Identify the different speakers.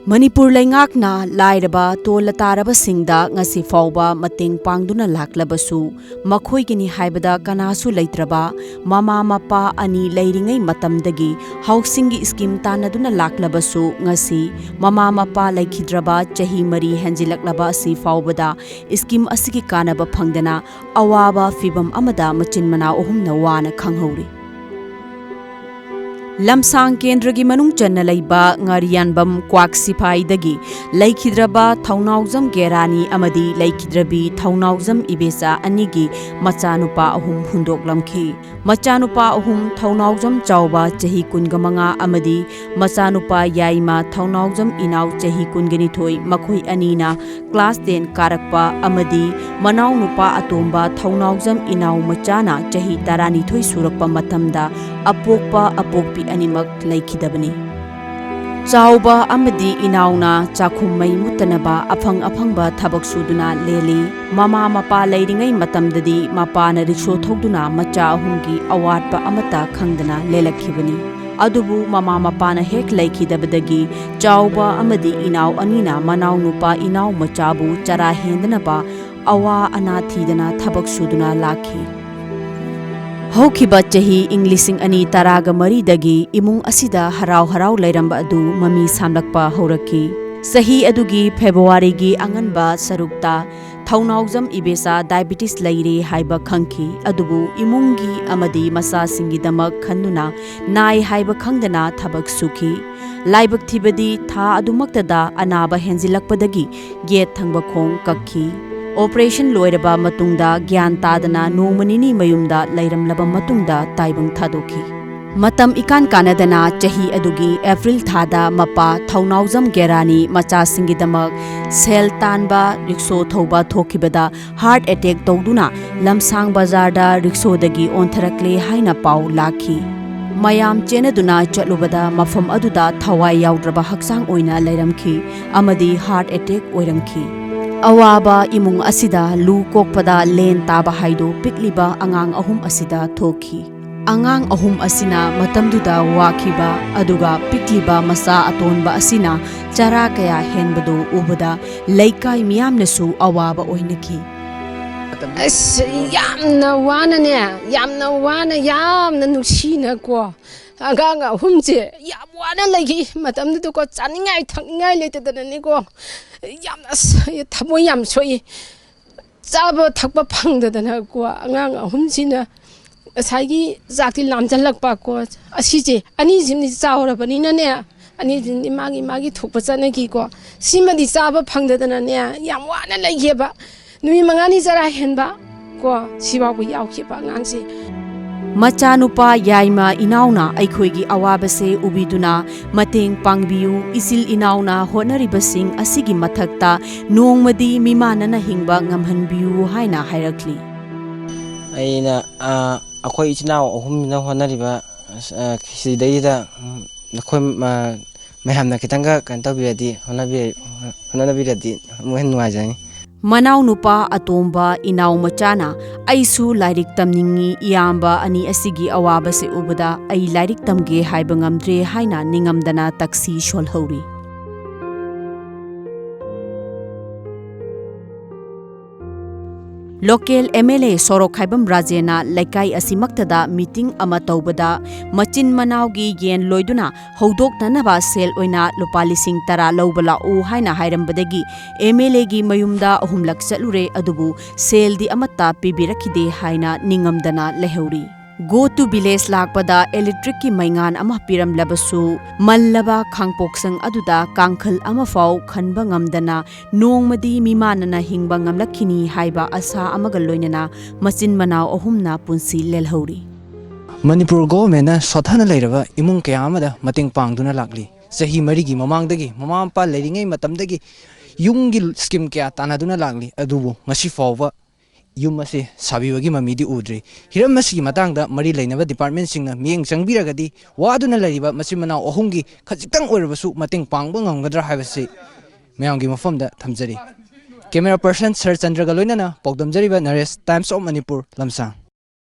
Speaker 1: Manipur Laingakna Lairaba Tola Tarabasingda ngasi fawba mating pangduna laklabasu makhoigini haibada kanasu leitraba mama mapa ani leiringai matamdagi housing scheme tanaduna laklabasu ngasi mama mapa laikhidraba chahi mari henjilaklaba asi fawbada scheme asigi kanaba phangdana awaba fibam amada machin mana ohumna wana khanghauri Lamsang Kendragi Manung Channa Laiba Ngariyanbam Kwak Sipaidagi Laikhidraba Thaunauzam Gerani Amadi Laikhidrabi Thaunauzam Ibesa Anigi Machanupa Ahum Hundoklamkhi Machanupa Ahum Thaunauzam Chauba Chahi Kungamanga Amadi Machanupa Yaima Thaunauzam Inau Chahi Kunganithoi Makhoi Anina Class 10 Karakpa Amadi Manau Nupa Atomba Thaunauzam Inau Machana Chahi Taranithoi Surakpa Matamda Apokpa Apokpi Animak Laikidabani Chauba Amadi Inauna Chakhumai Mutanaba Afang Afangba Thabak Suduna Leli Mama Mapa Lairingai Matamdadi Mapana Riksho Thogduna Macha Ahumgi Awatpa Amata Khangdana Lelakhibani Adubu Mama Mapana Hek Laikidabadagi Chauba Amadi Inau Anina Manau Nupa Inau Machabu Chara Hendanaba Awa Anathidana Thabak Suduna Lakhi Haukiba chahi Englising ani taraga maridagi imung asida harau harau lairamba adu mami samlakpa horaki sahi adugi February gi anganba sarukta Thaunauzam Ibesa diabetes laire haiba khangki adubu imungi amadi masa singi damak khanduna nai haiba khangdana thabak sukhi laibak thibadi tha adumaktada anaba henjilakpadagi get thangba khong kakhi Operation Loiraba Matungda Gyan Tadana Nomanini Mayumda Lairamlaba Matungda Taibang Thadoki Matam Ikan Kanadana Chahi Adugi April Thada Mapa Thaunauzam Gerani Macha Singidamak Sel Tanba Rikso Thoba Thokibada Heart Attack Togduna Lamsang Bazarda Rikso Dagi Ontharakle Haina Pau Lakhi Mayam Chenaduna Chatlubada Mafam Aduda Thawai Yaudraba Haksang Oina Lairamki Amadi Heart Attack Oiramki Awaba imung asida lu kokpada len taba haido pikliba angang ahum asida thoki angang ahum asina matamduda wakiba aduga pikliba masa atonba asina chara kaya henbado ubada laikai miyamnasu awaba oinaki
Speaker 2: yamna wana yamna nushina ko agang ahumje yam wana lagi matamdu ko chaningai thakngai letadani ko yamna thamoy yam soi chaba thakpa phangdadana ko angang ahumsina asagi zakti lamjalakpa ko asije ani jimni chawrabani na ne ani jimni magi thokpa chanagi ko simadi chaba phangdadana ne yam wana laigeba numi mangani jara henba ko siba ko yaukiba ngangsi
Speaker 1: Machanupa Yaima Inauna Aikhoigi Awabase Ubiduna Mateng Pangbiu Isil Inauna Honaribasing Asigi Mathakta Nongmadi Mimanana Hingba Ngamhanbiu Haina Hairakli
Speaker 3: Aina Akhoi Ichinaw Ahumna Honariba Sidaida Nakhoi Mahamna Kitanga Kantabiradi Honabiradi Muhen Wajani
Speaker 1: Manau Nupa Atomba Inau Machana Aisu Lairik Tamningi Iyamba Ani Asigi Awabase Ubada Ai Lairik Tamge Haibangamdre Haina Ningamdana Taksi Sholhauri Local MLA Sorok Haibam Rajena Laikai Asimaktada meeting Amataubada Machin Manaugi Yen Loiduna Hodok Nanaba Sel Oina Lupalising Tara Lobala O Haina Hairambadagi MLA gi Mayumda Ohumlak Salure Adubu Sel di Amata Pibirakide Haina Ningamdana Lehauri Go to village lakpada electric ki maingan ama piram labasu mallaba khangpoksang aduda kangkhal ama fau khanba ngamdana nongmadi mimanana hingba ngamlakhini haiba asa amaga loinana machin manau ahumna punsi lelhauri
Speaker 4: Manipur government na sothana leiraba imung kaya amada mating pangduna lakli sahi marigi mamangdagi mamampa leiringai matamdagi yunggi scheme kya tanaduna lakli adubu ngasi fawba Yum ase sabibagi mamidi udri hiram masigi matangda mari lainaba department singna mieng changbiragadi waduna lariba masimana ohungi khajitang oirabasu mating pangba ngamgadra haibase mayamgi mafamda thamjari camera person Sir Chandra Galoinana pogdamjariba Naresh Times of Manipur Lamsang